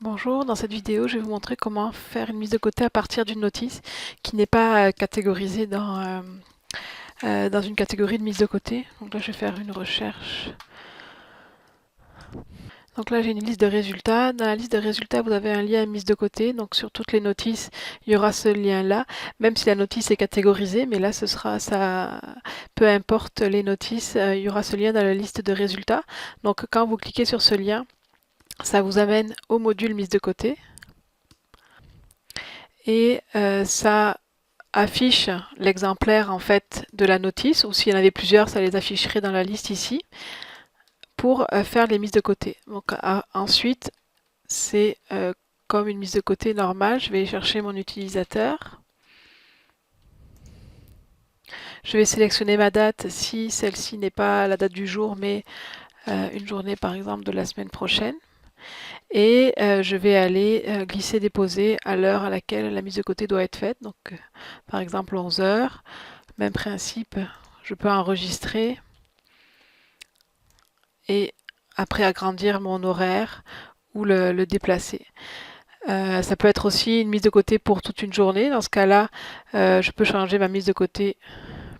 Bonjour, dans cette vidéo, je vais vous montrer comment faire une mise de côté à partir d'une notice qui n'est pas catégorisée dans une catégorie de mise de côté. Donc là, je vais faire une recherche. Donc là, j'ai une liste de résultats. Dans la liste de résultats, vous avez un lien mise de côté. Donc sur toutes les notices, il y aura ce lien-là, même si la notice est catégorisée. Mais là, ce sera ça, peu importe les notices, il y aura ce lien dans la liste de résultats. Donc quand vous cliquez sur ce lien, ça vous amène au module mise de côté. Et ça affiche l'exemplaire en fait de la notice, ou s'il y en avait plusieurs, ça les afficherait dans la liste ici, pour faire les mises de côté. Donc ensuite, c'est comme une mise de côté normale. Je vais chercher mon utilisateur. Je vais sélectionner ma date si celle-ci n'est pas la date du jour, mais une journée par exemple de la semaine prochaine. Et je vais aller glisser déposer à l'heure à laquelle la mise de côté doit être faite. Donc par exemple 11 heures. Même principe, je peux enregistrer et après agrandir mon horaire ou le déplacer. Ça peut être aussi une mise de côté pour toute une journée. Dans ce cas-là, je peux changer ma mise de côté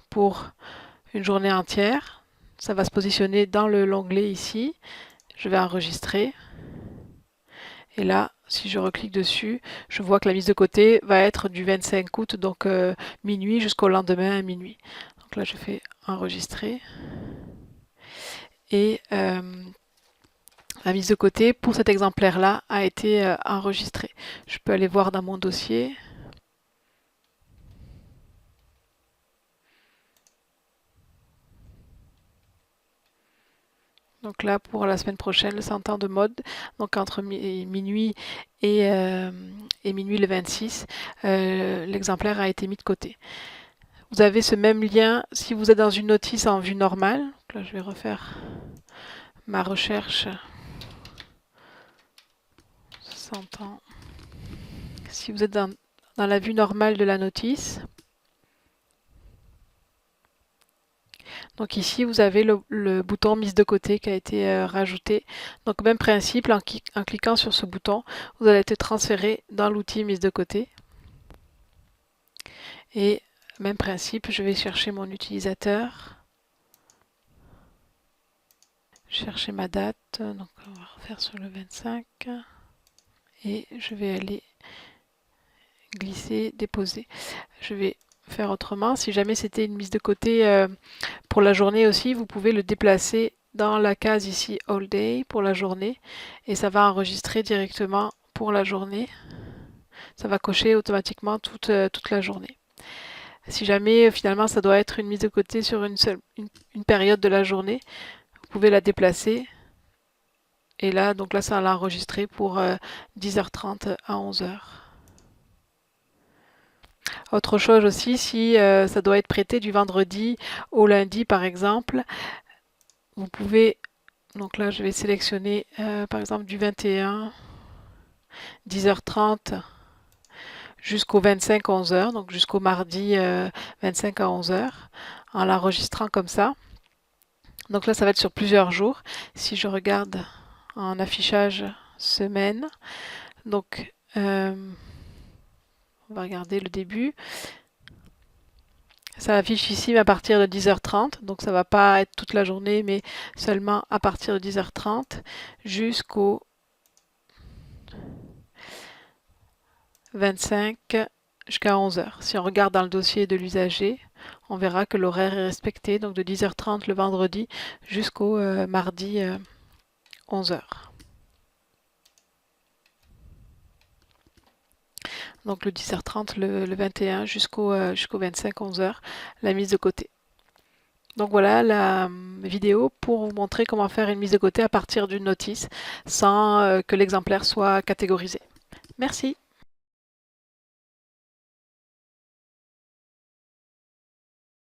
pour une journée entière. Ça va se positionner dans l'onglet ici. Je vais enregistrer. Et là, si je reclique dessus, je vois que la mise de côté va être du 25 août, donc minuit jusqu'au lendemain à minuit. Donc là, je fais enregistrer. Et la mise de côté pour cet exemplaire-là a été enregistrée. Je peux aller voir dans mon dossier. Donc là, pour la semaine prochaine, le 100 ans de mode, donc entre minuit et minuit le 26, l'exemplaire a été mis de côté. Vous avez ce même lien si vous êtes dans une notice en vue normale. Donc là, je vais refaire ma recherche 100 ans. Si vous êtes dans la vue normale de la notice, donc ici, vous avez le bouton mise de côté qui a été rajouté. Donc même principe, en cliquant sur ce bouton, vous allez être transféré dans l'outil mise de côté. Et même principe, je vais chercher mon utilisateur. Chercher ma date, donc on va refaire sur le 25. Et je vais aller glisser, déposer. Je vais faire autrement. Si jamais c'était une mise de côté pour la journée aussi, vous pouvez le déplacer dans la case ici All Day pour la journée et ça va enregistrer directement pour la journée. Ça va cocher automatiquement toute la journée. Si jamais finalement ça doit être une mise de côté sur une période de la journée, vous pouvez la déplacer. Et là, donc là, ça l'a enregistré pour 10h30 à 11h. Autre chose aussi, si ça doit être prêté du vendredi au lundi par exemple, vous pouvez, donc là je vais sélectionner par exemple du 21, 10h30 jusqu'au 25, 11h, donc jusqu'au mardi 25 à 11h, en l'enregistrant comme ça. Donc là ça va être sur plusieurs jours. Si je regarde en affichage semaine, donc on va regarder le début. Ça affiche ici à partir de 10h30, donc ça ne va pas être toute la journée, mais seulement à partir de 10h30 jusqu'au 25, jusqu'à 11h. Si on regarde dans le dossier de l'usager, on verra que l'horaire est respecté, donc de 10h30 le vendredi jusqu'au mardi 11h. Donc le 10h30 le 21 jusqu'au 25 11h, la mise de côté. Donc voilà la vidéo pour vous montrer comment faire une mise de côté à partir d'une notice sans que l'exemplaire soit catégorisé. Merci.